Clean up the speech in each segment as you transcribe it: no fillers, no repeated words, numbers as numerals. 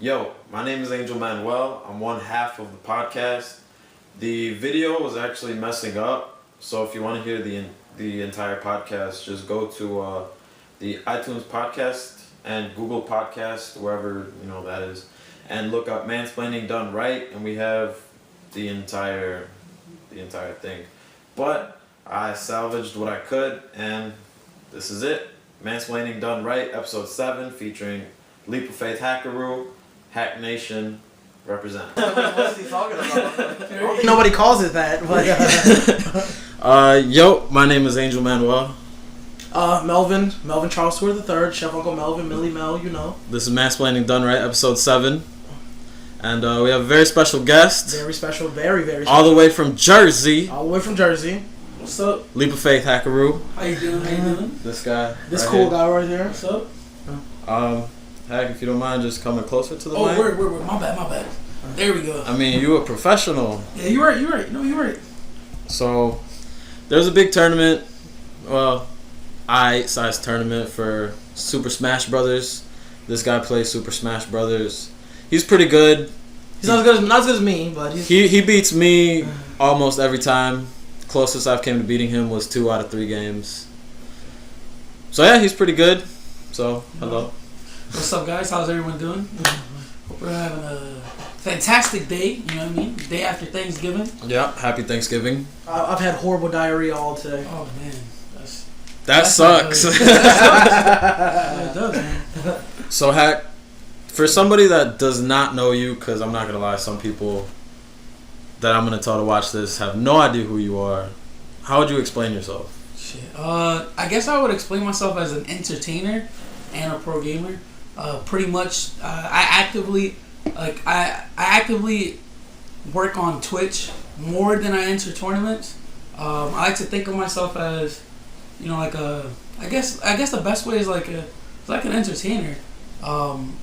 Yo, my name is Angel Manuel. I'm one half of the podcast. The video was actually messing up, so if you want to hear the entire podcast, just go to the iTunes podcast and Google Podcast, wherever that is, and look up Mansplaining Done Right, and we have the entire thing. But I salvaged what I could, and this is it. Mansplaining Done Right, episode 7, featuring LoF Hackoru, hacknation, represent. What's he talking about? Nobody calls it that. But yo, my name is Angel Manuel. Melvin Charles Stewart III, Chef Uncle Melvin, Millie Mel, This is Mansplaining Done Right, episode 7. And we have a very special guest. Very special, very special. All the way from Jersey. What's up? LoF Hackoru. How you doing? This guy. This right cool here. guy right there. What's up? Hack, if you don't mind just coming closer to the mic. mic. Word. My bad. There we go. I mean, you a professional. Yeah, you're right. No, you're right. So, there's a big tournament. Well, size tournament for Super Smash Brothers. This guy plays Super Smash Brothers. He's pretty good. He's not as good as me, but he beats me almost every time. Closest I've came to beating him was 2 out of 3 games. So yeah, he's pretty good. So hello. What's up, guys? How's everyone doing? Hope we're having a fantastic day. You know what I mean? Day after Thanksgiving. Yeah, happy Thanksgiving. I've had horrible diarrhea all today. Oh man, that sucks. It does, man. So Hack, for somebody that does not know you, because I'm not gonna lie, some people that I'm gonna tell to watch this have no idea who you are. How would you explain yourself? Shit. I guess I would explain myself as an entertainer and a pro gamer. Pretty much, I actively work on Twitch more than I enter tournaments. I like to think of myself as, I guess the best way is like an entertainer.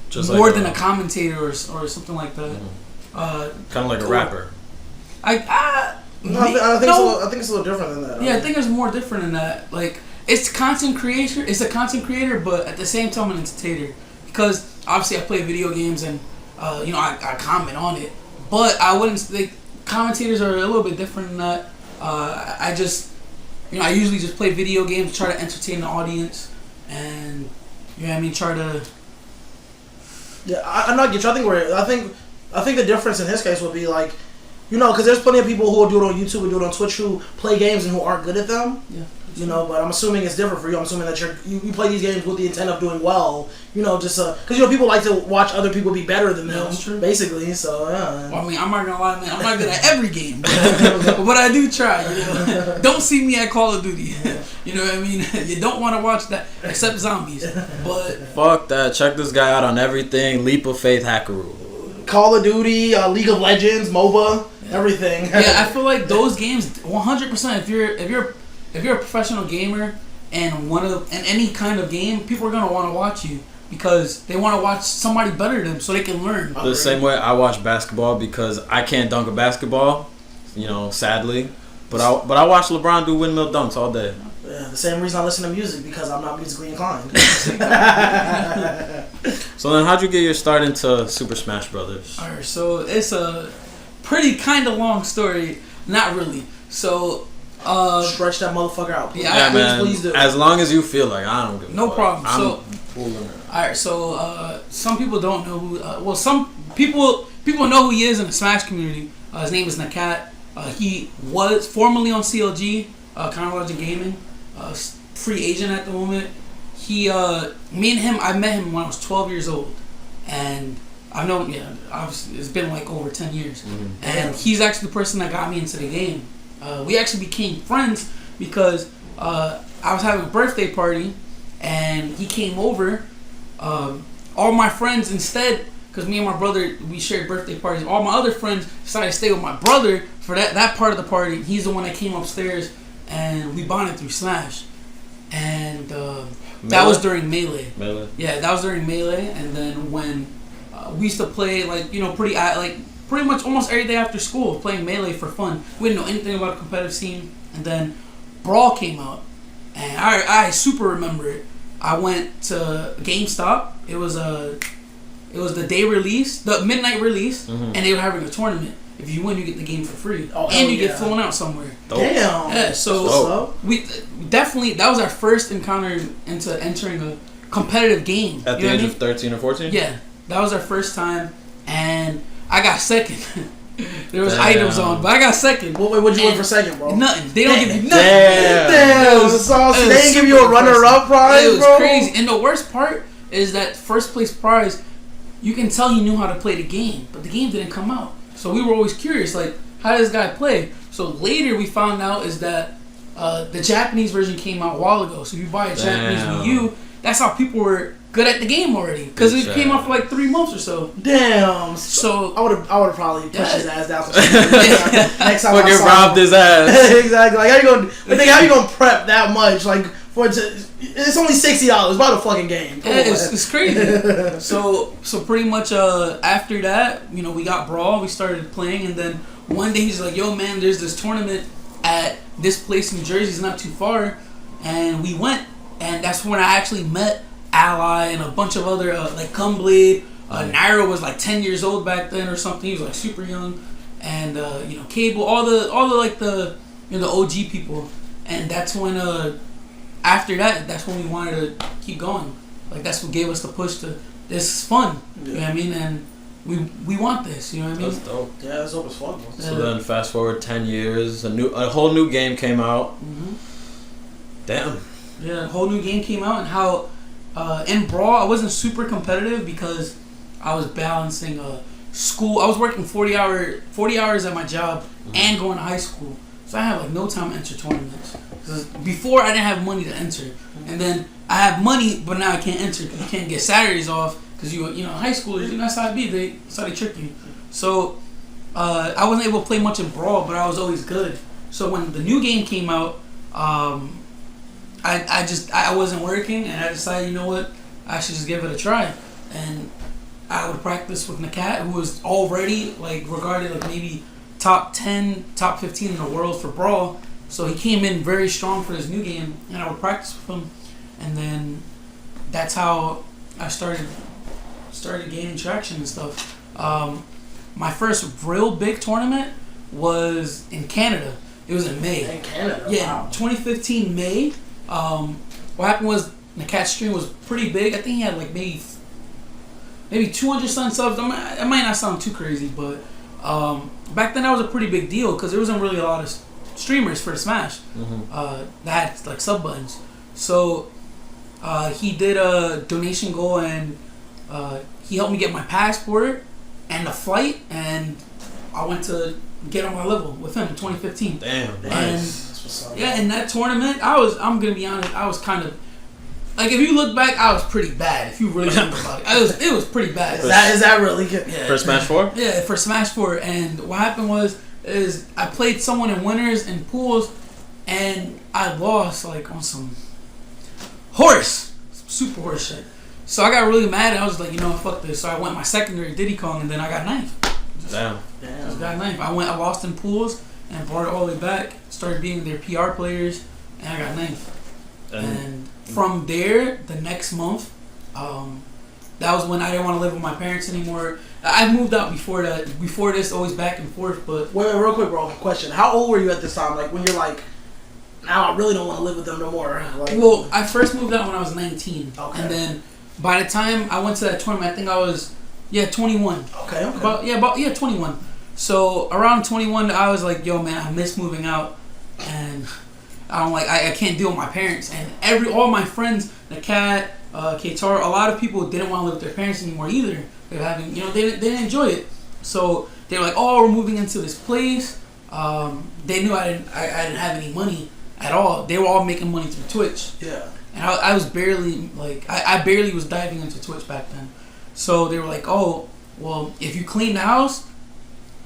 Just more like than a commentator or something like that. Kind of like a rapper. I think it's a little different than that. Yeah, I think it's more different than that. Like, it's a content creator, but at the same time an entertainer. Because obviously I play video games and I comment on it, but I wouldn't think commentators are a little bit different than that. I usually just play video games, try to entertain the audience, and try to. Yeah, I'm not get you. I think the difference in his case would be like, because there's plenty of people who will do it on YouTube and do it on Twitch who play games and who aren't good at them. Yeah. But I'm assuming it's different for you. I'm assuming that you play these games with the intent of doing well. Just because people like to watch other people be better than them. Yeah, that's true. Basically, so yeah. Well, I mean, I'm not gonna lie, man. I'm not good at every game, but I do try. Don't see me at Call of Duty. You know what I mean? You don't want to watch that except zombies. But fuck that. Check this guy out on everything. Leap of Faith Hackoru. Call of Duty, League of Legends, MOBA, everything. Yeah, I feel like those games, 100%. If you're a professional gamer and any kind of game, people are gonna want to watch you because they want to watch somebody better than them so they can learn. The same way I watch basketball because I can't dunk a basketball, sadly. But I watch LeBron do windmill dunks all day. Yeah, the same reason I listen to music, because I'm not musically inclined. So then, how'd you get your start into Super Smash Brothers? Alright, so it's a pretty kind of long story. Not really. So. Stretch that motherfucker out. Please. Yeah, man. Please do. As long as you feel like, I don't give a fuck. No problem. So, alright, so some people don't know who. Some people know who he is in the Smash community. His name is Nakat. He was formerly on CLG, Kind of Legend Gaming, free agent at the moment. Me and him, I met him when I was 12 years old, and I've known, obviously it's been like over 10 years, and he's actually the person that got me into the game. We actually became friends because I was having a birthday party, and he came over. All my friends instead, because me and my brother, we shared birthday parties. All my other friends decided to stay with my brother for that part of the party. He's the one that came upstairs, and we bonded through Smash. And that was during Melee. Yeah, that was during Melee. And then when we used to play, pretty much almost every day after school, playing Melee for fun. We didn't know anything about a competitive scene. And then Brawl came out, and I super remember it. I went to GameStop. It It was the day release, the midnight release, Mm-hmm. and they were having a tournament. If you win, you get the game for free, Oh, and you hell get flown out somewhere. Dope. Damn. Yeah, so Dope. we definitely, that was our first encounter into entering a competitive game. At You the know age what I of 13 or 14? yeah, that was our first time, and I got second. There was Damn. items on, but I got second. What'd you win for second, bro? Nothing. They don't give you nothing. Damn. was- So it they was didn't give you super a runner-up prize, It was bro? crazy. And the worst part is that first place prize, you can tell he knew how to play the game, but the game didn't come out. So we were always curious, like, how does this guy play? So later we found out is that the Japanese version came out a while ago. So if you buy a Japanese Damn. Wii U, that's how people were good at the game already, because it came out for like 3 months or so. Damn. So I would have probably pushed his ass down. Next time I Fucking saw robbed him. his ass. Exactly. Like how you gonna prep that much? Like for it to, it's only $60. Buy the fucking game. Come yeah, on, it's crazy. so pretty much after that, you know, we got Brawl, we started playing, and then one day he's like, "Yo, man, there's this tournament at this place in New Jersey. It's not too far," and we went, and that's when I actually met Ally and a bunch of other like Cumblade. Nairo was like 10 years old back then or something. He was like super young, and you know, Cable, all the like the, you know, the OG people, and that's when after that, that's when we wanted to keep going. Like, that's what gave us the push to, this is fun. You know what I mean? And we want this, you know what I mean? That's dope. Yeah, that's dope as fuck. So then fast forward 10 years, a whole new game came out. Mm-hmm. Damn. Yeah, a whole new game came out, and how in Brawl I wasn't super competitive because I was balancing school. I was working 40 hours at my job and going to high school, so I had like no time to enter tournaments. Because before I didn't have money to enter, and then I have money, but now I can't enter because you can't get Saturdays off because you know, high schoolers, you know, that's how it be. That's how they trick you. So I wasn't able to play much in Brawl, but I was always good. So when the new game came out, I wasn't working, and I decided, you know what, I should just give it a try. And I would practice with Nakat, who was already like regarded like maybe top 10, top 15 in the world for Brawl. So he came in very strong for his new game, and I would practice with him, and then that's how I started gaining traction and stuff. My first real big tournament was in Canada. It was in May. In Canada? Yeah, Wow. 2015 May. What happened was Nakat's stream was pretty big. I think he had like maybe 200 subs. It might not sound too crazy, but back then that was a pretty big deal because there wasn't really a lot of streamers for the Smash that had like sub buttons. So he did a donation goal, and he helped me get my passport and the flight, and I went to get on my level with him in 2015. Damn, And nice. yeah, in that tournament, I'm gonna be honest, I was kind of like, if you look back, I was pretty bad. If you really think about it, it was pretty bad. Is that really good? Yeah. For Smash 4? Yeah, for Smash 4. And what happened is I played someone in winners and pools, and I lost like on some super horse shit. So I got really mad, and I was like, you know what, fuck this. So I went my secondary Diddy Kong, and then I got ninth. Damn. Just got ninth. I lost in pools and brought it all the way back. Started being their PR players, and I got ninth. And from there, the next month, that was when I didn't want to live with my parents anymore. I moved out before that. Before this, always back and forth. But Wait, real quick, bro. Question: how old were you at this time? Like when you're like, now I really don't want to live with them no more. Like, well, I first moved out when I was 19, Okay. and then by the time I went to that tournament, I think I was 21. okay. About 21. So around 21, I was like, yo, man, I miss moving out, and I can't deal with my parents. And all my friends, the cat, Katar, a lot of people didn't want to live with their parents anymore either. They're having, you know, they didn't enjoy it. So they were like, oh, we're moving into this place. They knew I didn't have any money at all. They were all making money through Twitch. Yeah. And I was barely, like, I barely was diving into Twitch back then. So they were like, oh, well, if you clean the house,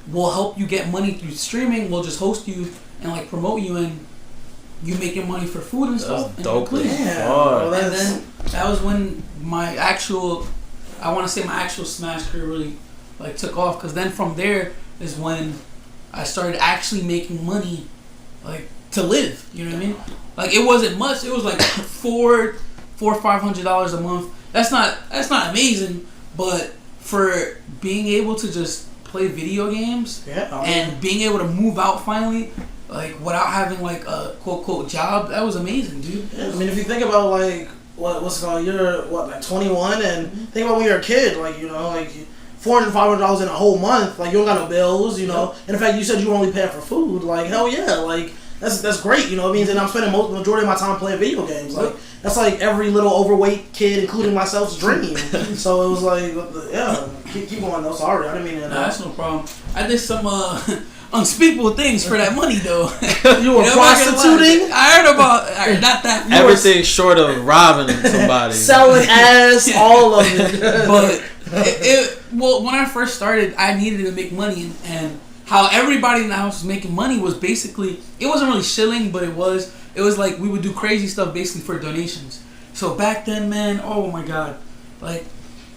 we'll help you get money through streaming. We'll just host you and, like, promote you, and you making money for food and stuff. That's and dope. clean. Yeah. Fuck. And then that was when my actual Smash career really, like, took off. Because then from there is when I started actually making money, like, to live. You know what I mean? Like, it wasn't much. It was like $400 or $500 a month. That's not amazing, but for being able to just play video games and being able to move out finally, like without having like a quote job, that was amazing, dude. Yeah, I mean, if you think about like what's it called, you're like 21, and think about when you're a kid, like like $400, $500 in a whole month, like you don't got no bills, and in fact you said you were only paying for food, like hell yeah, like that's great, it means that I'm spending majority of my time playing video games, like that's like every little overweight kid, including myself's dream. So it was like, yeah, keep going though. Sorry, I didn't mean to. Nah, that's no problem. I did some unspeakable things for that money though. You were prostituting? I heard about not that. Everything short of robbing somebody. Selling ass, all of it. But well, when I first started, I needed to make money, and how everybody in the house was making money was basically, it wasn't really shilling, but it was like we would do crazy stuff basically for donations. So back then, man, oh my god, like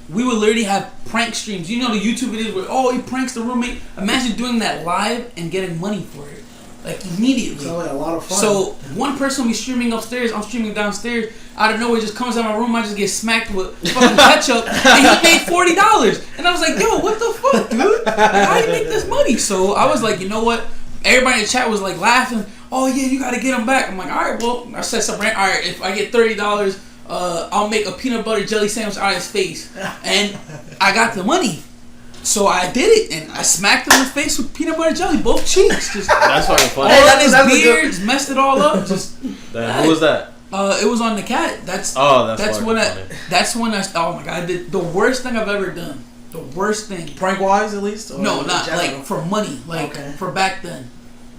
we would literally have prank streams. You know the YouTube videos where he pranks the roommate. Imagine doing that live and getting money for it, like immediately. Sounds like a lot of fun. So one person will be streaming upstairs, I'm streaming downstairs. Out of nowhere, just comes out of my room. I just get smacked with fucking ketchup, and he made $40. And I was like, "Yo, what the fuck, dude? Like, how you make this money?" So I was like, you know what? Everybody in the chat was like laughing. Oh yeah, you gotta get him back. I'm like, all right, well, I said something. All right, if I get $30, I'll make a peanut butter jelly sandwich out of his face, and I got the money. So I did it, and I smacked him in the face with peanut butter jelly, both cheeks. Just that's fucking funny. All on his beard, just messed it all up. Just damn, who was that? It was on the cat. That's when oh my god, I did the worst thing I've ever done. The worst thing. Prank wise, at least. Or no, not like for money. Like for back then.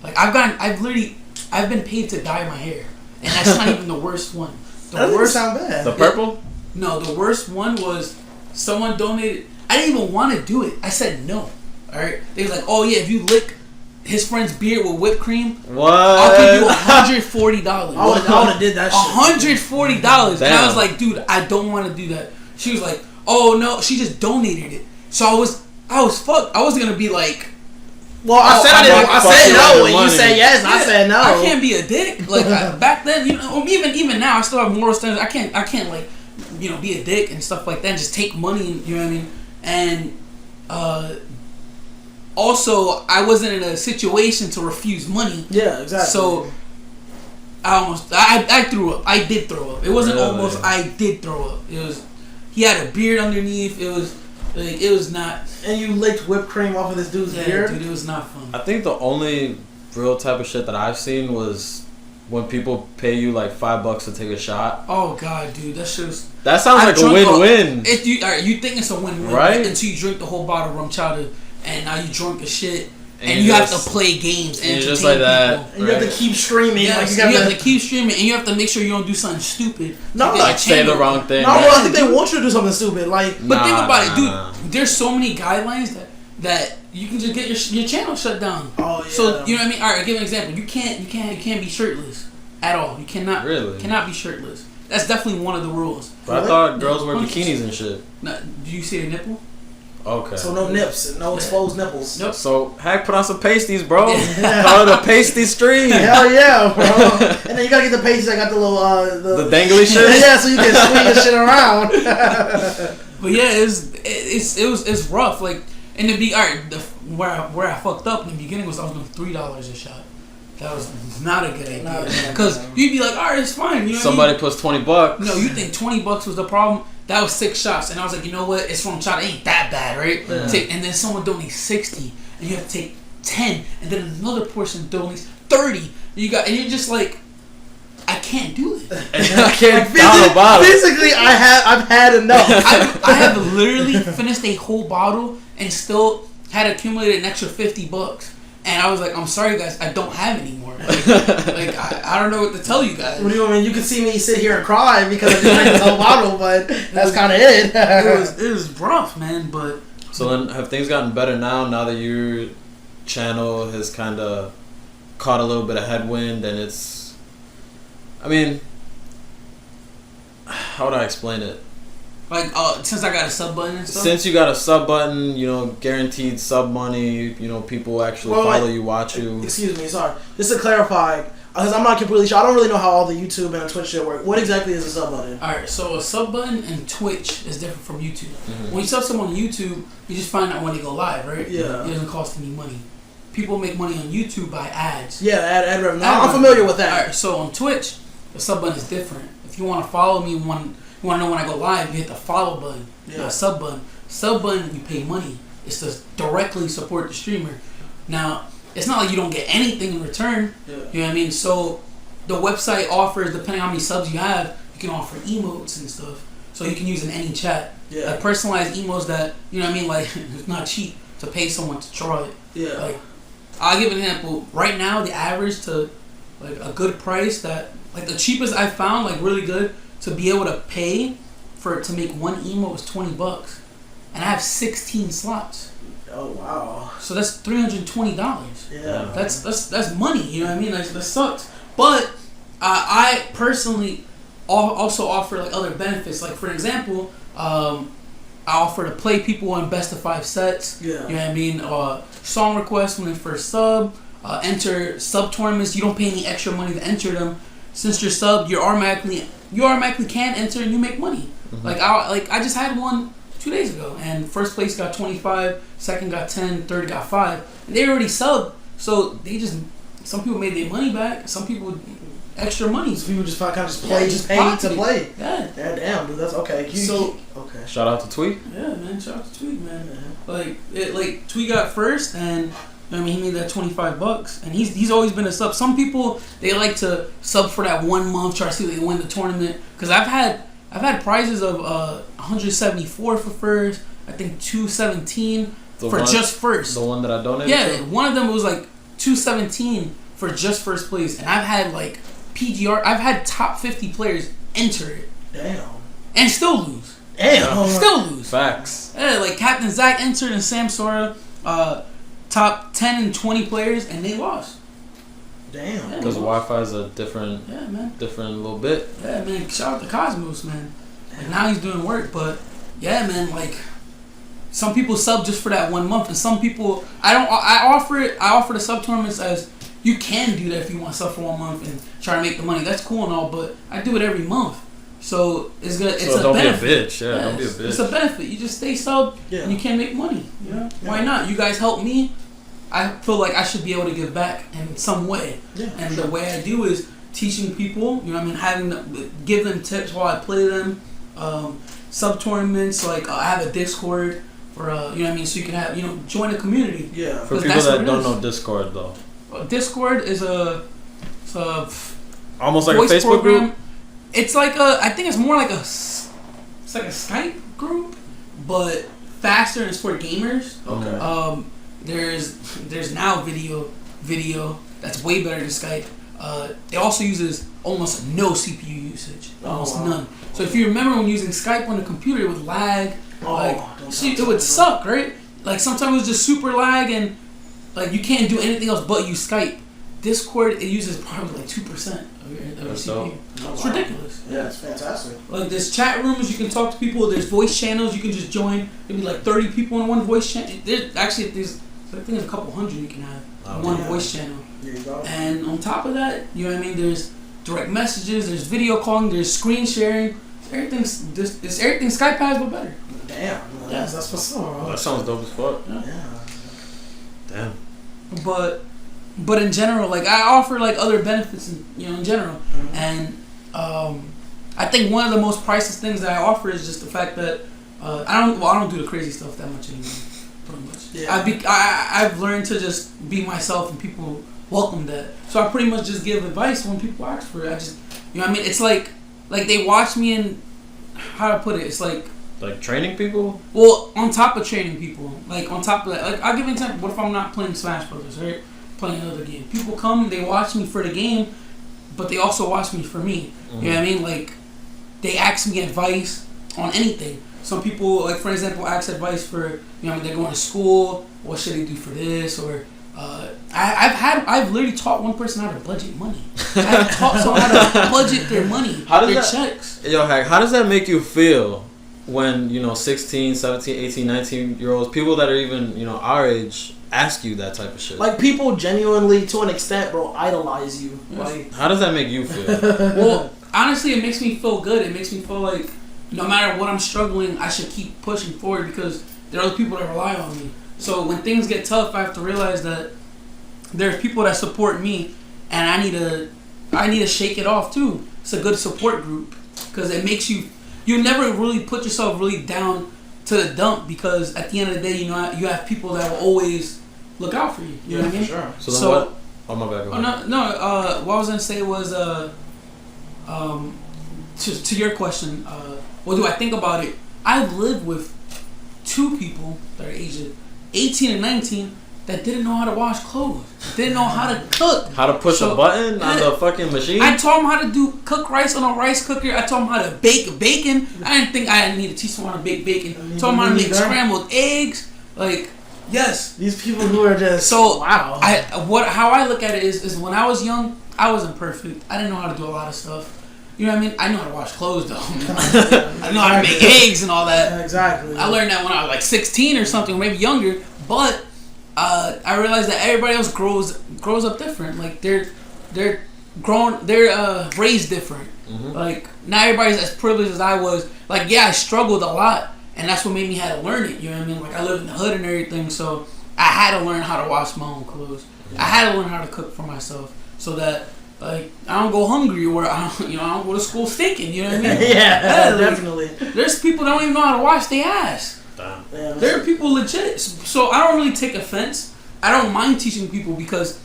Like I've been paid to dye my hair, and that's not even the worst one. That doesn't sound bad. The purple? No, the worst one was someone donated. I didn't even want to do it. I said no. All right. They was like, oh yeah, if you lick his friend's beard with whipped cream, what? I'll give you $140. I would have did that shit. $140. And I was like, dude, I don't want to do that. She was like, oh no, she just donated it. So I was fucked. I was gonna be like, well, I said no, and you said yes. I said no. I can't be a dick. Like back then, even now, I still have moral standards. I can't like, be a dick and stuff like that. And just take money. You know what I mean? And also, I wasn't in a situation to refuse money. Yeah, exactly. So I threw up. I did throw up. It wasn't really? Almost. I did throw up. It was. He had a beard underneath. It was not. And you licked whipped cream off of this dude's beard? Dude, it was not fun. I think the only real type of shit that I've seen was when people pay you like $5 to take a shot. Oh god, dude, that sounds like a win-win. You think it's a win-win, right? Until you drink the whole bottle of rum chowder, and now you drunk as shit, and you have to play games and entertain just like that, people. And you have to keep streaming. Yes, you have to keep streaming, and you have to make sure you don't do something stupid. No, like say the wrong thing. No, bro, I think they want you to do something stupid. Like, but think about it, dude. There's so many guidelines that you can just get your channel shut down. Oh yeah. So you know what I mean? All right, I'll give an example. You can't be shirtless at all. You cannot be shirtless. That's definitely one of the rules. But I thought girls wear bikinis and shit. No, do you see a nipple? Okay. So no nips, no exposed nipples. Nope. So Hack put on some pasties, bro. Call it a pasty stream. Hell yeah, bro. And then you gotta get the pasties. I got the little the dangly shit. Yeah, so you can swing the shit around. But yeah, it's rough. Like in the where I fucked up in the beginning was I was doing $3 a shot. That was not a good idea. Because you'd be like, all right, it's fine. You know somebody puts $20. No, you think $20 was the problem? That was 6 shots, and I was like, you know what? It's from shot. It ain't that bad, right? Yeah. And then someone donates 60, and you have to take 10, and then another person donates 30. And you're just like, I can't do it. I can't down a bottle. Physically, I've had enough. I have literally finished a whole bottle and still had accumulated an extra $50. And I was like, I'm sorry, guys, I don't have any more. Like I don't know what to tell you guys. What do you mean? You can see me sit here and cry because I just drank this whole bottle, but that's kind of it. It was rough, man. But so then, have things gotten better now that your channel has kind of caught a little bit of headwind, and it's, I mean, how would I explain it? Like, since I got a sub button and stuff? Since you got a sub button, guaranteed sub money, people actually follow you, watch you. Excuse me, sorry. Just to clarify, Because I'm not completely sure. I don't really know how all the YouTube and Twitch shit work. What exactly is a sub button? Alright, so a sub button in Twitch is different from YouTube. When you sub someone on YouTube, you just find out when they go live, right? Yeah. It doesn't cost any money. People make money on YouTube by ads. Yeah, ad revenue. I'm familiar with that. Alright, so on Twitch, the sub button is different. If you want to follow me, you want to know when I go live, you hit the follow button. Yeah. The sub button. Sub button, you pay money. It's to directly support the streamer. Now, it's not like you don't get anything in return. Yeah. You know what I mean? So the website offers, depending on how many subs you have, you can offer emotes and stuff. So you can use in any chat. Yeah. Like personalized emotes that, you know what I mean? Like, it's not cheap to pay someone to draw it. Yeah. Like, I'll give an example. Right now, the average to, like, a good price that, like, the cheapest I found, like, really good to be able to pay to make one emote was $20. And I have 16 slots. Oh wow! So that's $320. Yeah, that's money. You know what I mean? Like, that sucks. But I personally also offer like other benefits. Like for example, I offer to play people in best of 5 sets. Yeah. You know what I mean? Song requests when they first sub. Enter sub tournaments. You don't pay any extra money to enter them. Since you're sub, you automatically can enter and you make money. Mm-hmm. I just had one 2 days ago, and first place got 25, second got 10, third got 5, and they already subbed. So some people made their money back, some people extra money. So people just kind of just play, just pay to play. Yeah. Damn, dude, that's okay. Okay. Shout out to Tweet. Yeah, man. Shout out to Tweet, man. Yeah. Like Tweet got first, and I mean he made that $25, and he's always been a sub. Some people they like to sub for that 1 month, try to see if they win the tournament. Because I've had prizes of 174 for first, I think 217 just first. The one that I donated. Yeah, to? One of them was like 217 for just first place, and I've had like PGR. I've had top 50 players enter it. Damn. And still lose. Damn. Still lose. Facts. Yeah, like Captain Zach entered and Sam Sora, top 10 and 20 players, and they lost. Damn. Because Wi-Fi is a different little bit. Yeah, man. Shout out to Cosmos, man. Like, now he's doing work, but yeah, man. Like some people sub just for that 1 month, and some people I offer the sub tournaments as you can do that if you want to sub for 1 month and try to make the money. That's cool and all, but I do it every month, so it's good. It's a benefit. Don't be a bitch. Yeah, don't be a bitch. It's a benefit. You just stay sub, and you can make money. You know? Yeah. Why not? You guys help me. I feel like I should be able to give back in some way. Yeah, and the way I do is teaching people, you know what I mean, having to give them tips while I play them. Sub tournaments, like I have a Discord for, you know what I mean, so you can have, join a community. Yeah. For people that don't know Discord though. Discord is it's almost like a Facebook group? It's like I think it's more like it's like a Skype group, but faster and it's for gamers. Okay. There's now video that's way better than Skype. It also uses almost no CPU usage, almost none. So if you remember when using Skype on the computer, it would lag. It would suck, right? Like sometimes it was just super lag, and like you can't do anything else but use Skype. Discord, it uses probably like 2% of your CPU. It's ridiculous. Yeah, it's fantastic. Like there's chat rooms you can talk to people. There's voice channels you can just join. There'll be like 30 people in one voice channel. There's I think there's a couple hundred you can have in one voice channel. There you go. And on top of that, you know what I mean? There's direct messages, there's video calling, there's screen sharing. It's everything Skype has, but better. Damn. Yeah, that's what's up. That sounds dope as fuck. Yeah. Damn. But in general, like I offer like other benefits, in general, and I think one of the most priceless things that I offer is just the fact that I don't do the crazy stuff that much anymore. Pretty much. Yeah. I've learned to just be myself, and people welcome that. So I pretty much just give advice when people ask for it. I just, what I mean? It's like they watch me, and how to put it? It's like training people. Well, on top of training people, like on top of that, like I'll give you an example. What if I'm not playing Smash Brothers, right? Playing another game. People come, they watch me for the game, but they also watch me for me. Mm-hmm. You know what I mean? Like they ask me advice on anything. Some people, like for example, ask advice for they're going to school. What should they do for this? Or I've literally taught one person how to budget money. I've taught someone how to budget their money, checks. Yo, Hack, how does that make you feel when, 16, 17, 18, 19-year-olds, people that are even, our age, ask you that type of shit? Like, people genuinely, to an extent, bro, idolize you. Like, how does that make you feel? Well, honestly, it makes me feel good. It makes me feel like no matter what I'm struggling, I should keep pushing forward because there are other people that rely on me. So when things get tough, I have to realize that there's people that support me, and I need to shake it off too. It's a good support group because it makes you never really put yourself really down to the dump, because at the end of the day, you have people that will always look out for you. You know what I mean? Sure. So then what? Oh, my bad. Go ahead. What I was gonna say was to your question. What do I think about it? I've lived with two people that are aged 18 and 19 that didn't know how to wash clothes, didn't know how to cook, how to push a button on the fucking machine. I taught them how to cook rice on a rice cooker. I taught them how to bake bacon. I didn't think I need to teach them how to bake bacon. Taught them how to make scrambled eggs. Like, yes, these people who are just wow. How I look at it is when I was young, I wasn't perfect. I didn't know how to do a lot of stuff. You know what I mean? I know how to wash clothes though. I know how to make eggs and all that. Exactly. I learned that when I was like 16 or something, maybe younger. But I realized that everybody else grows up different. Like they're raised different. Mm-hmm. Like not everybody's as privileged as I was. Like yeah, I struggled a lot, and that's what made me have to learn it. You know what I mean? Like I lived in the hood and everything, so I had to learn how to wash my own clothes. I had to learn how to cook for myself, so that like I don't go hungry or I don't go to school stinking. You know what I mean? Yeah, definitely. There's people that don't even know how to wash their ass. Damn. Yeah, there are people legit. So I don't really take offense. I don't mind teaching people because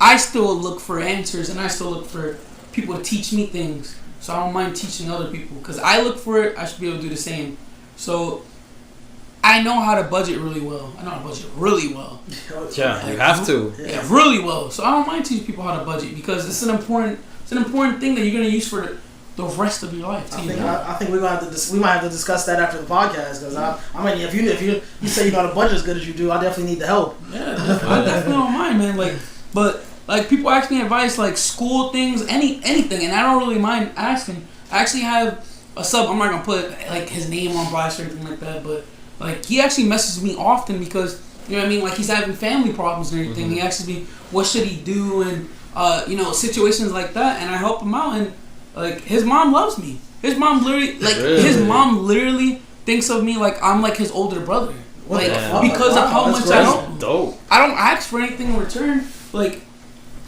I still look for answers and I still look for people to teach me things. So I don't mind teaching other people because I look for it. I should be able to do the same. So I know how to budget really well. I know how to budget really well. Yeah, you have to. Yeah, really well. So I don't mind teaching people how to budget because it's an important thing that you're gonna use for the rest of your life. I think we might have to discuss that after the podcast because I mean if you say you know how to budget as good as you do, I definitely need the help. Yeah, I definitely don't mind, man. But people ask me advice like school things, anything, and I don't really mind asking. I actually have a sub. I'm not gonna put like his name on blast or anything like that, but like he actually messages me often because you know what I mean. Like he's having family problems and everything. Mm-hmm. He asks me what should he do and situations like that, and I help him out. And like his mom loves me. His mom literally thinks of me like I'm like his older brother. Because of how much I help. Dope. I don't ask for anything in return. Like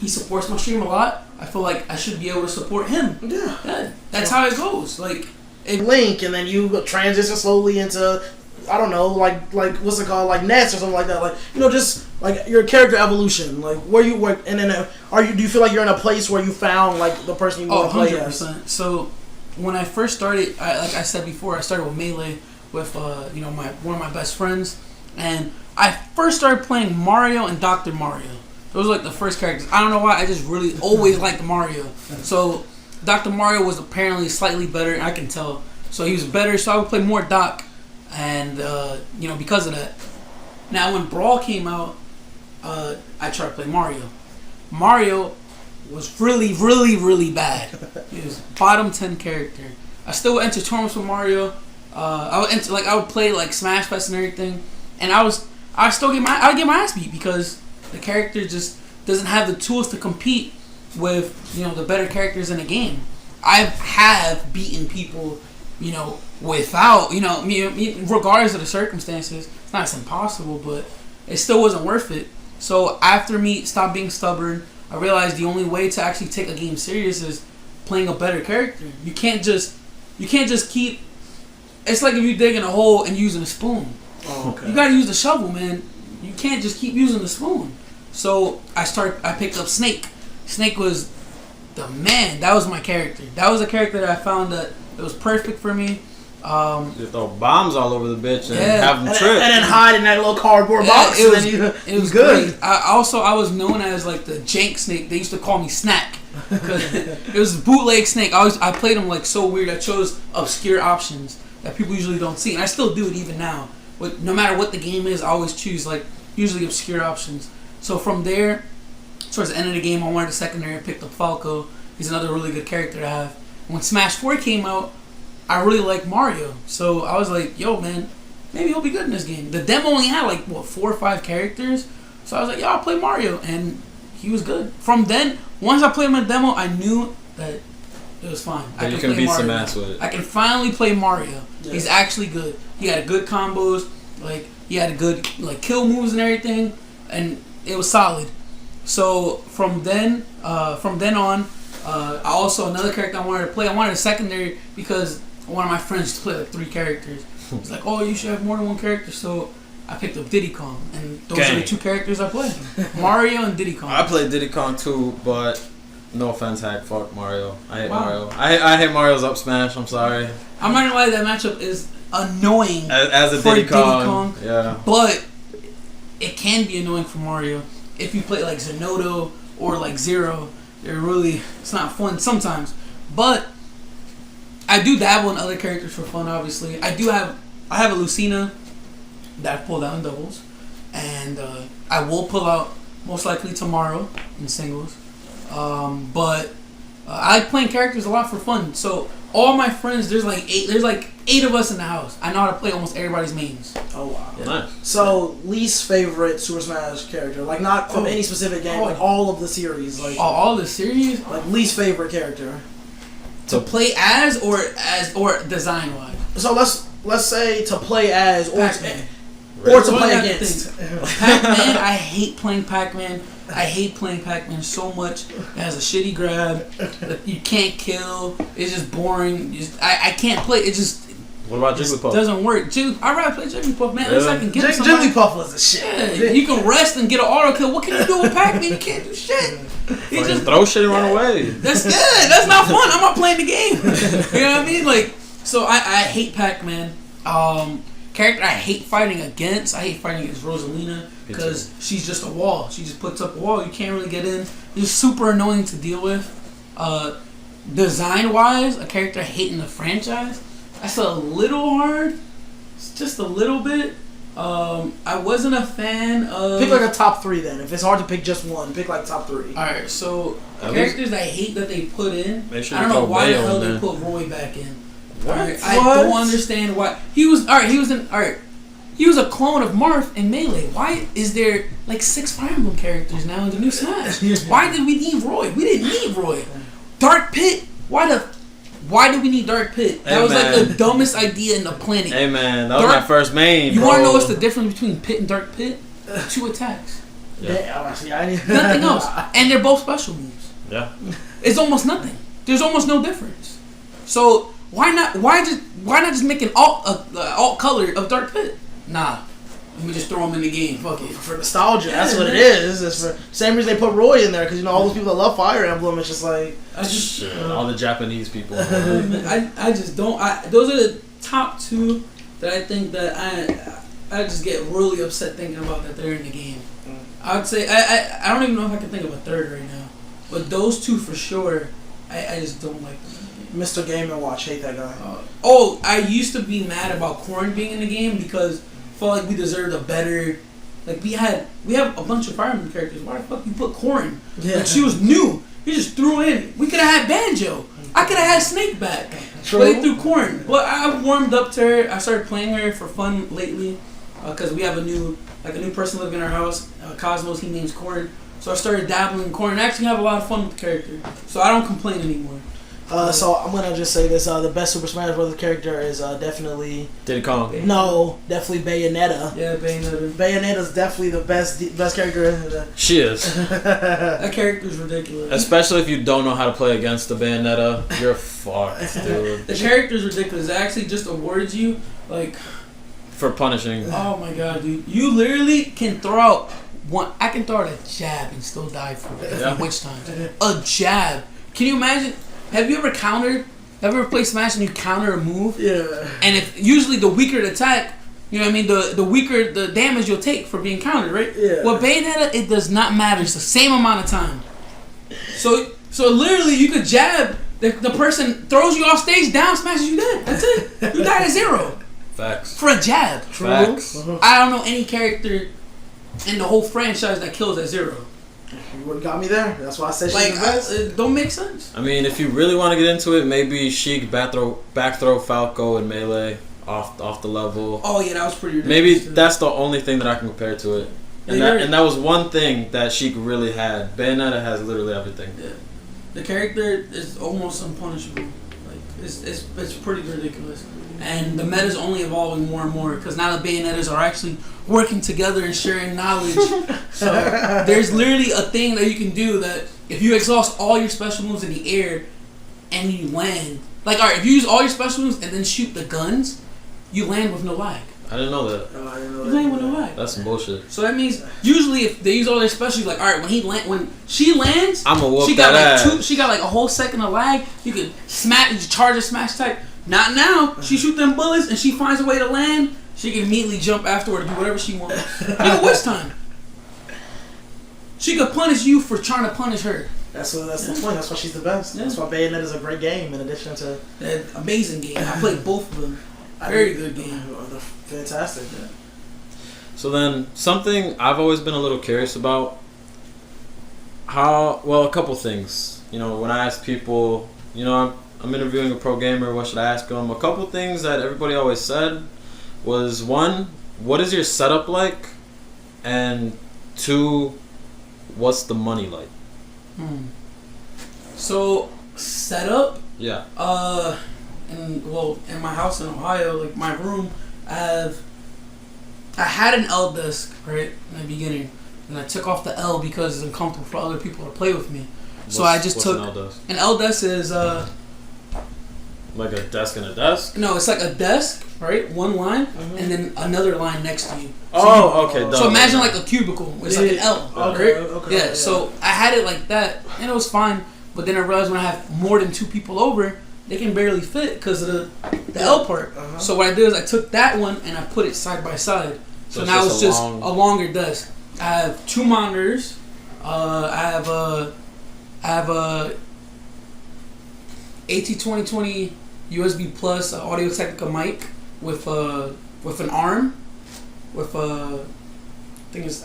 he supports my stream a lot. I feel like I should be able to support him. Yeah. That's how it goes. Like Link, and then you transition slowly into I don't know, like what's it called, like Nets or something like that. Like just like your character evolution, like where you work, and then do you feel like you're in a place where you found like the person you want to play 100%. As? So when I first started, like I said before, I started with Melee with one of my best friends, and I first started playing Mario and Dr. Mario. Those were like the first characters. I don't know why, I just really always liked Mario. So Dr. Mario was apparently slightly better, I can tell. So he was better, so I would play more Doc. And because of that. Now when Brawl came out, I tried to play Mario. Mario was really, really, really bad. He was bottom 10 character. I still would enter tournaments with Mario. I would play like Smash Fest and everything, and I would get my ass beat because the character just doesn't have the tools to compete with the better characters in the game. I have beaten people, without, regardless of the circumstances. It's not impossible, but it still wasn't worth it. So after me stop being stubborn, I realized the only way to actually take a game serious is playing a better character. You can't just keep. It's like if you're digging a hole and using a spoon. Oh, okay. You gotta use the shovel, man. You can't just keep using the spoon. So I picked up Snake. Snake was the man. That was my character. That was a character that I found that it was perfect for me. You throw bombs all over the bitch and have them trip. And then hide in that little cardboard box. It was good. I was known as like the jank Snake. They used to call me Snack. Because it was bootleg Snake. I played him like so weird. I chose obscure options that people usually don't see. And I still do it even now. No matter what the game is, I always choose like usually obscure options. So from there, towards the end of the game, I wanted a secondary. I picked up Falco. He's another really good character to have. When Smash 4 came out, I really like Mario. So I was like, yo, man, maybe he'll be good in this game. The demo only had like, 4 or 5 characters. So I was like, yo, I'll play Mario. And he was good. From then, once I played him in the demo, I knew that it was fine. I can beat some ass with it. I can finally play Mario. Yeah. He's actually good. He had good combos. Like, he had a good kill moves and everything. And it was solid. So from then on, I also another character I wanted to play. I wanted a secondary because one of my friends used to play like 3 characters. He's like, oh, you should have more than 1 character. So I picked up Diddy Kong, and those are the 2 characters I play: Mario and Diddy Kong. I played Diddy Kong too, but no offense, Hack. Fuck Mario. I hate Mario. I hate Mario's up smash. I'm sorry. I'm not gonna lie, that matchup is annoying as a Diddy Kong. Yeah, but it can be annoying for Mario if you play like Zenodo or like Zero. It's not fun sometimes. But I do dabble in other characters for fun. Obviously, I have a Lucina that I pulled out in doubles, and I will pull out most likely tomorrow in singles. But I like playing characters a lot for fun. So all my friends, there's like 8 of us in the house. I know how to play almost everybody's mains. Oh wow, yeah. Nice. So least favorite Super Smash character, like not from any specific game, like all of the series, like all the series, like least favorite character to play as or design wise. So let's say to play as or or to play against. Pac-Man, I hate playing Pac-Man. I hate playing Pac-Man so much. It has a shitty grab. You can't kill. It's just boring. I can't play. It just. What about Jigglypuff? Doesn't work. I'd rather play Jigglypuff, man. At least I can get somebody. Jigglypuff was the shit. Yeah, you can rest and get an auto kill. What can you do with Pac-Man? You can't do shit. He just throw shit and run away. That's not fun. I'm not playing the game. You know what I mean? Like, so I hate Pac-Man. Character I hate fighting against. I hate fighting against Rosalina because she's just a wall. She just puts up a wall. You can't really get in. It's super annoying to deal with. Design wise, a character I hate in the franchise. That's a little hard. It's just a little bit. I wasn't a fan of. Pick like a top 3 then. If it's hard to pick just one, pick like top 3. All right. So characters I hate that they put in. Make sure I don't know why the hell they put Roy back in. What? I don't understand why he was He was a clone of Marth in Melee. Why is there like 6 Fire Emblem characters now in the new Smash? Why did we need Roy? We didn't need Roy. Dark Pit. Why do we need Dark Pit? That was like the dumbest idea in the planet. Hey man, that was my first main. You want to know what's the difference between Pit and Dark Pit? 2 attacks. Yeah. Nothing else, and they're both special moves. Yeah. It's almost nothing. There's almost no difference. So. Why not just make an alt color of Dark Pit? Nah, let me just throw them in the game. Fuck it. For nostalgia, that's what it is. It's for same reason they put Roy in there because all those people that love Fire Emblem. It's just like all the Japanese people. I just don't. Those are the top 2 that I think that I just get really upset thinking about that they're in the game. I would say I don't even know if I can think of a third right now, but those 2 for sure. I just don't like them. Mr. Game & Watch, hate that guy. I used to be mad about Corrin being in the game because I felt like we deserved a better. Like we have a bunch of Fire Emblem characters. Why the fuck you put Corrin? Yeah. Like she was new. You just threw in. We could have had Banjo. I could have had Snake back. True. But they threw Corrin. But I warmed up to her. I started playing her for fun lately because we have a new person living in our house. Cosmos. He names Corrin. So I started dabbling in Corrin. I actually have a lot of fun with the character. So I don't complain anymore. So I'm gonna just say this: the best Super Smash Bros. Character is definitely Diddy Kong. No, definitely Bayonetta. Yeah, Bayonetta. Bayonetta's definitely the best character. She is. That character's ridiculous. Especially if you don't know how to play against the Bayonetta, you're fucked, dude. The character's ridiculous. It actually just awards you like for punishing. Oh my god, dude! You literally can throw out one. I can throw out a jab and still die for it. Yeah. Which times? A jab. Can you imagine? Have you ever played Smash and you counter a move? Yeah. And if usually the weaker the attack, you know what I mean, the weaker the damage you'll take for being countered, right? Yeah. Well, Bayonetta, it does not matter. It's the same amount of time. So literally you could jab, the person throws you off stage, down smashes you dead. That's it. You die at 0. Facts. For a jab. Facts. I don't know any character in the whole franchise that kills at 0. You got me there. That's why I said she's Like, the best. it don't make sense. I mean, if you really want to get into it, maybe Sheik back throw Falco and melee off the level. Oh yeah, that was pretty ridiculous. Maybe too. that's the only thing that I can compare to it. And that was one thing that Sheik really had. Bayonetta has literally everything. Yeah. The character is almost unpunishable. Like it's pretty ridiculous. And the meta's only evolving more and more because now the Bayonettas are actually working together and sharing knowledge. So there's literally a thing that you can do that if you exhaust all your special moves in the air and you land. Like, alright, if you use all your special moves and then shoot the guns, you land with no lag. I didn't know that. Oh, I didn't know You that. land with no lag. That's some bullshit. So that means usually if they use all their specials, like alright, when she lands, I'ma whoop she got that like ass. she got like a whole second of lag. You can charge a smash type. Not now. She shoot them bullets and she finds a way to land. She can immediately jump afterward and do whatever she wants. You can waste time. She could punish you for trying to punish her. That's the point. That's why she's the best. Yeah. That's why Bayonetta is a great game. In addition to Amazing game. I played both of them. Very good game. They're fantastic. Yeah. So then, something I've always been a little curious about. A couple things. You know, when I ask people, you know, I'm interviewing a pro gamer, what should I ask them? A couple things that everybody always said was, one, what is your setup like? And two, what's the money like? So, setup, Yeah. in my house in Ohio, like my room, I had an L desk, right, in the beginning. And I took off the L because it's uncomfortable for other people to play with me. So I just took... An L desk is... like a desk and a desk? No, it's like a desk, right? One line, and then another line next to you. Okay. So imagine like a cubicle. It's like an L. Okay, Right? okay. Yeah, so I had it like that, and it was fine. But then I realized when I have more than 2 people over, they can barely fit because of the L part. Uh-huh. So what I did is I took that one and I put it side by side. So now it's just a longer desk. I have 2 monitors. I have a AT2020 USB plus Audio Technica mic with an arm with I think it's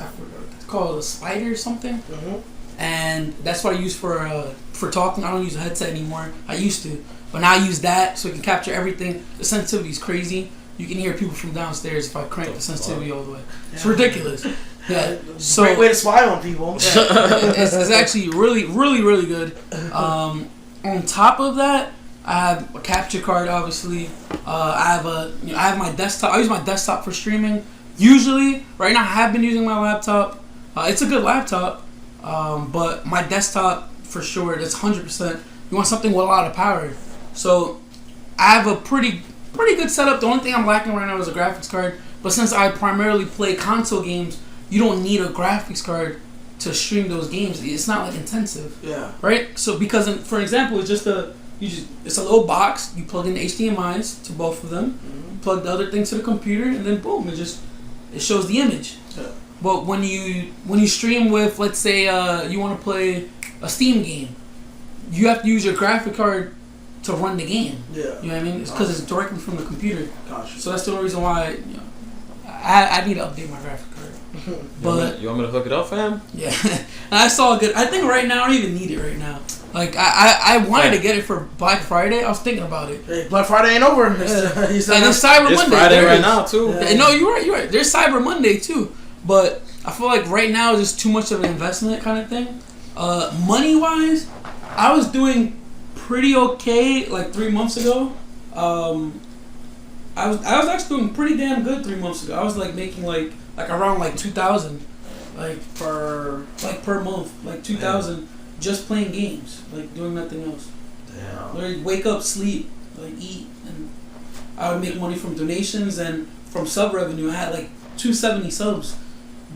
called a slider or something. Mm-hmm. And that's what I use for talking. I don't use a headset anymore. I used to, but now I use that so it can capture everything. The sensitivity is crazy. You can hear people from downstairs if I crank the sensitivity all the way. It's ridiculous. Yeah. So great way to spy on people. yeah, it's actually really, really, really good. On top of that, I have a capture card. Obviously, I have my desktop. I use my desktop for streaming. Usually, right now I have been using my laptop. It's a good laptop, but my desktop for sure. That's 100%. You want something with a lot of power. So I have a pretty good setup. The only thing I'm lacking right now is a graphics card. But since I primarily play console games, you don't need a graphics card to stream those games. It's not like intensive. Yeah. Right? So because for example, it's a little box. You plug in HDMI's to both of them. Mm-hmm. Plug the other thing to the computer, and then boom, it shows the image. Yeah. But when you stream with, let's say you want to play a Steam game, you have to use your graphic card to run the game. Yeah. You know what I mean? It's because it's directly from the computer. Gosh. So that's the only reason why I need to update my graphic card. But you want me to hook it up, fam? yeah, I saw a good. I think right now I don't even need it right now. Like I wanted to get it for Black Friday. I was thinking about it. Hey, Black Friday ain't over. Yeah. He said And it's Cyber It's Monday. Friday There right is. now too. Yeah. No, you're right. There's Cyber Monday too, but I feel like right now is just too much of an investment kind of thing. Money wise, I was doing pretty okay like 3 months ago. I was actually doing pretty damn good 3 months ago. I was like making like around like 2,000, like per month, like 2,000 just playing games, like doing nothing else. Damn. Literally wake up, sleep, like eat, and I would make money from donations and from sub revenue. I had like 270 subs,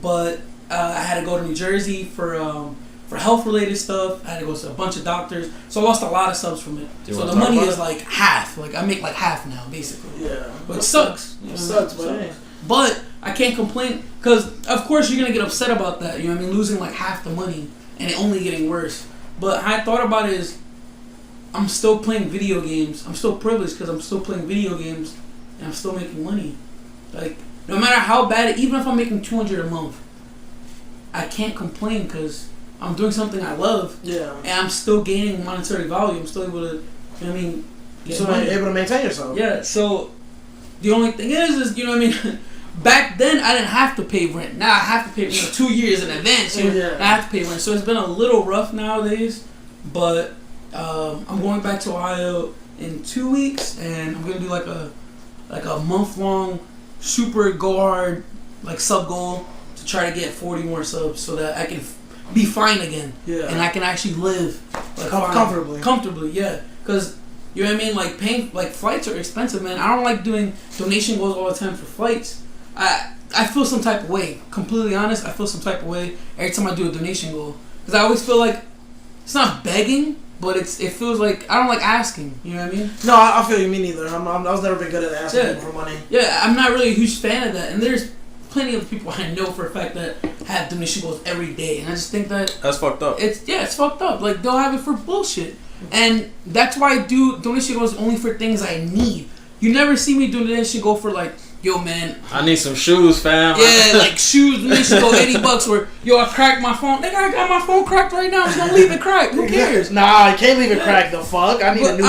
but I had to go to New Jersey for health related stuff. I had to go to a bunch of doctors, so I lost a lot of subs from it. Do you So wanna the talk money about is it? like half. Like I make like half now, basically. Yeah. But it sucks. You know It what I mean? sucks, but hey. But I can't complain because of course you're gonna get upset about that. You know what I mean? Losing like half the money and it only getting worse. But how I thought about it is, I'm still playing video games. I'm still privileged because I'm still playing video games and I'm still making money. Like no matter how bad, even if I'm making $200 a month, I can't complain because I'm doing something I love. Yeah. And I'm still gaining monetary value. I'm still able to, you know what I mean? So you're able to maintain yourself. Yeah, so the only thing is, you know what I mean? Back then, I didn't have to pay rent. Now I have to pay rent 2 years in advance. You know? Yeah. I have to pay rent. So it's been a little rough nowadays. But I'm going back to Ohio in 2 weeks, and I'm gonna do like a month-long super go hard like sub goal to try to get 40 more subs so that I can be fine again. Yeah. And I can actually live like comfortably. Comfortably, yeah. Because you know what I mean? Like paying, like flights are expensive, man. I don't like doing donation goals all the time for flights. I feel some type of way. Completely honest, I feel some type of way every time I do a donation goal. Because I always feel like it's not begging, but it feels like I don't like asking. You know what I mean? No, I feel you. Me neither. I was never been good at asking people for money. Yeah, I'm not really a huge fan of that. And there's plenty of people I know for a fact that have donation goals every day, and I just think that that's fucked up. It's fucked up. Like they'll have it for bullshit, and that's why I do donation goals only for things I need. You never see me do donation goal for like, yo man, I need some shoes, fam. Yeah, like shoes. Donation goal $80. Or yo, I cracked my phone. Nigga, I got my phone cracked right now. I'm just gonna leave it cracked. Who cares? Nah, I can't leave it cracked. The fuck, I need a new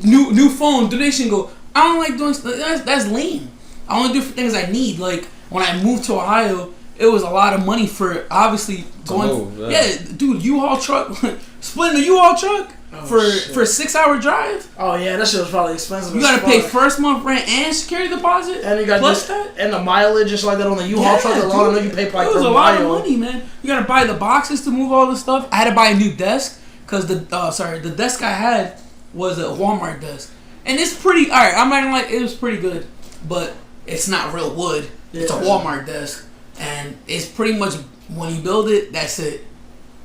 phone. New phone. Donation goal. I don't like doing that's lame. I only do it for things I need. Like when I moved to Ohio, it was a lot of money for obviously going. Dude, U-Haul truck, splitting the U-Haul truck for a 6-hour drive. Oh yeah, that shit was probably expensive. You gotta pay first month rent and security deposit, and you got plus that and the mileage just like that on the U-Haul truck alone. I know you pay like it was a lot of money, man. You gotta buy the boxes to move all the stuff. I had to buy a new desk because the desk I had was a Walmart desk, and it's pretty alright. I'm not gonna lie, it was pretty good, but it's not real wood. It's a Walmart desk, and it's pretty much when you build it, that's it.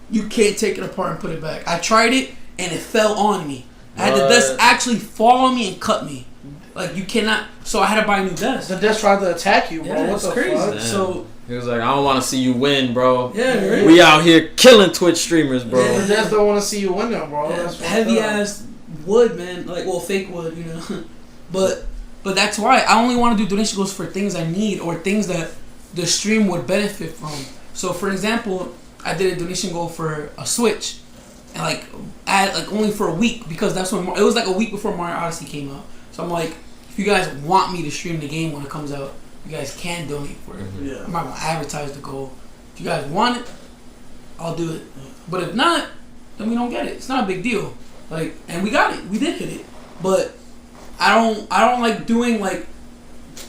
You can't take it apart and put it back. I tried it, and it fell on me. I had the desk actually fall on me and cut me. Like you cannot. So I had to buy a new desk. The desk tried to attack you, bro. Yeah, What's crazy. Fuck? Damn. So he was like, I don't want to see you win, bro. Yeah, right? We out here killing Twitch streamers, bro. Yeah, the desk don't want to see you win, though, bro. Yeah, That's heavy ass wood, man. Like fake wood, you know. But that's why I only want to do donation goals for things I need or things that the stream would benefit from. So for example, I did a donation goal for a Switch, and like only for a week because that's when it was like a week before Mario Odyssey came out. So I'm like, if you guys want me to stream the game when it comes out, you guys can donate for it. Yeah. I'm not gonna advertise the goal. If you guys want it, I'll do it. But if not, then we don't get it. It's not a big deal. Like, and we got it. We did hit it. But I don't like doing like.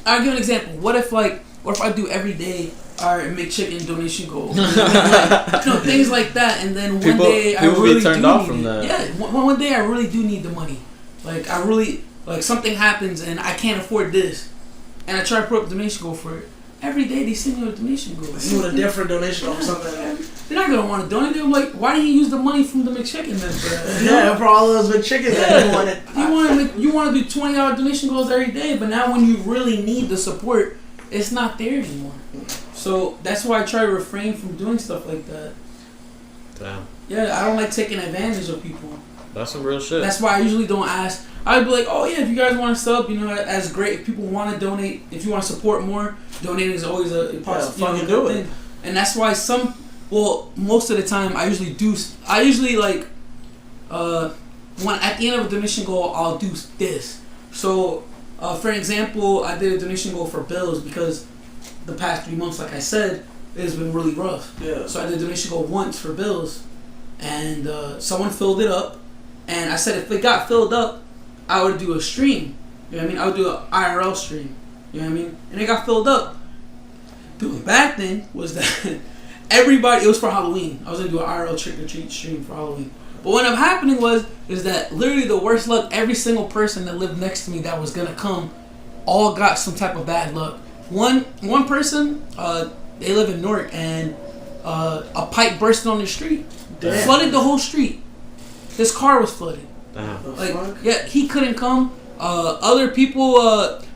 I'll give an example. What if I do every day? Alright, make chicken donation goal. Things like that, and then one day I really get turned do off need from it. that. Yeah, one day I really do need the money. Like I really something happens and I can't afford this, and I try to put up a donation goal for it. Every day they send you a donation goal. You want a different donation goal for something. They're not gonna want to donate. They're like, why didn't you use the money from the McChicken then? For Yeah, for all those big chickens that you wanted. You want to do $20 donation goals every day, but now when you really need the support, it's not there anymore. So that's why I try to refrain from doing stuff like that. Damn. Yeah, I don't like taking advantage of people. That's some real shit. That's why I usually don't ask. I'd be like, oh yeah, if you guys want to sub, you know, that's great. If people want to donate, if you want to support more, donating is always a fucking do it. And that's why most of the time I usually like, when at the end of a donation goal, I'll do this. So, for example, I did a donation goal for bills because the past 3 months, like I said, it has been really rough. Yeah. So I did a donation goal once for bills, and someone filled it up, and I said if it got filled up, I would do a stream. You know what I mean? I would do an IRL stream. You know what I mean? And it got filled up. The bad thing was that everybody, it was for Halloween. I was gonna do an IRL trick or treat stream for Halloween. But what ended up happening is that literally the worst luck, every single person that lived next to me that was gonna come all got some type of bad luck. One person, they live in Newark, and a pipe bursted on their street. Damn. Flooded the whole street. His car was flooded. Damn. Yeah, he couldn't come. Other people,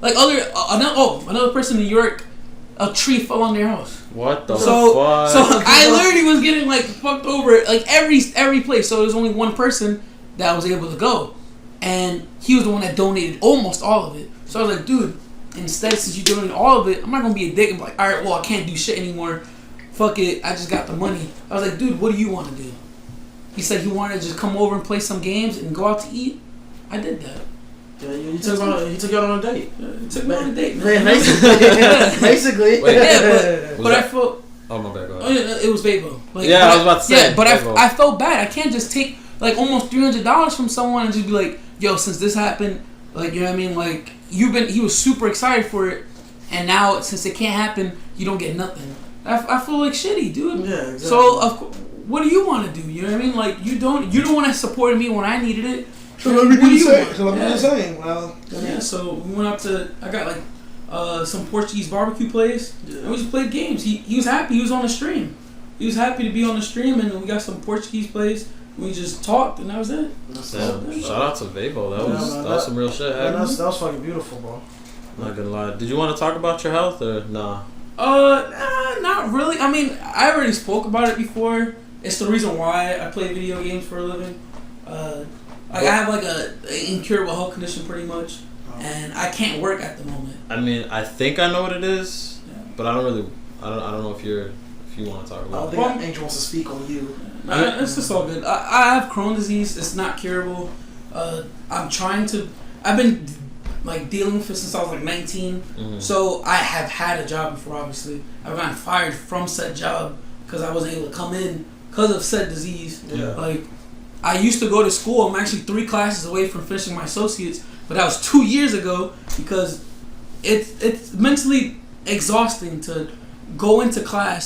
another person in New York, a tree fell on their house. What the fuck? So I literally was getting fucked over every place. So there was only one person that was able to go, and he was the one that donated almost all of it. So I was like, dude, instead, since you donated all of it, I'm not gonna be a dick and be like, all right, well, I can't do shit anymore. fuck it, I just got the money. I was like, dude, what do you want to do? He said he wanted to just come over and play some games and go out to eat. I did that. Yeah, he took you out on a date. He took me on a date, man. Basically. Wait, Yeah, but I felt. Oh my bad. Go ahead. It was Babo. Like, Yeah, I was about to say. Yeah, but I felt bad. I can't just take like almost $300 from someone and just be like, yo, since this happened, like, you know what I mean? Like, he was super excited for it, and now since it can't happen, you don't get nothing. I feel like shitty, dude. Yeah, exactly. So what do you want to do? You know what I mean? Like, you don't want to support me when I needed it. So let me do the same. Well, yeah. So we went up to. I got like some Portuguese barbecue place. And we just played games. He was happy. He was on the stream. He was happy to be on the stream, and we got some Portuguese place. We just talked, and that was it. Shout out to Vabo. That was some real shit. That was fucking beautiful, bro. Not gonna lie. Did you want to talk about your health or nah? Not really. I mean, I already spoke about it before. It's the reason why I play video games for a living. I have like a incurable health condition pretty much, and I can't work at the moment. I mean, I think I know what it is, but I don't know if you want to talk about it. I think Angel wants to speak on you. It's just all good. I have Crohn's disease. It's not curable. I've been like dealing with it since I was like 19. Mm-hmm. So I have had a job before. Obviously, I've gotten fired from said job because I wasn't able to come in because of said disease. Yeah. Like, I used to go to school. I'm actually 3 classes away from finishing my associates, but that was 2 years ago because it's mentally exhausting to go into class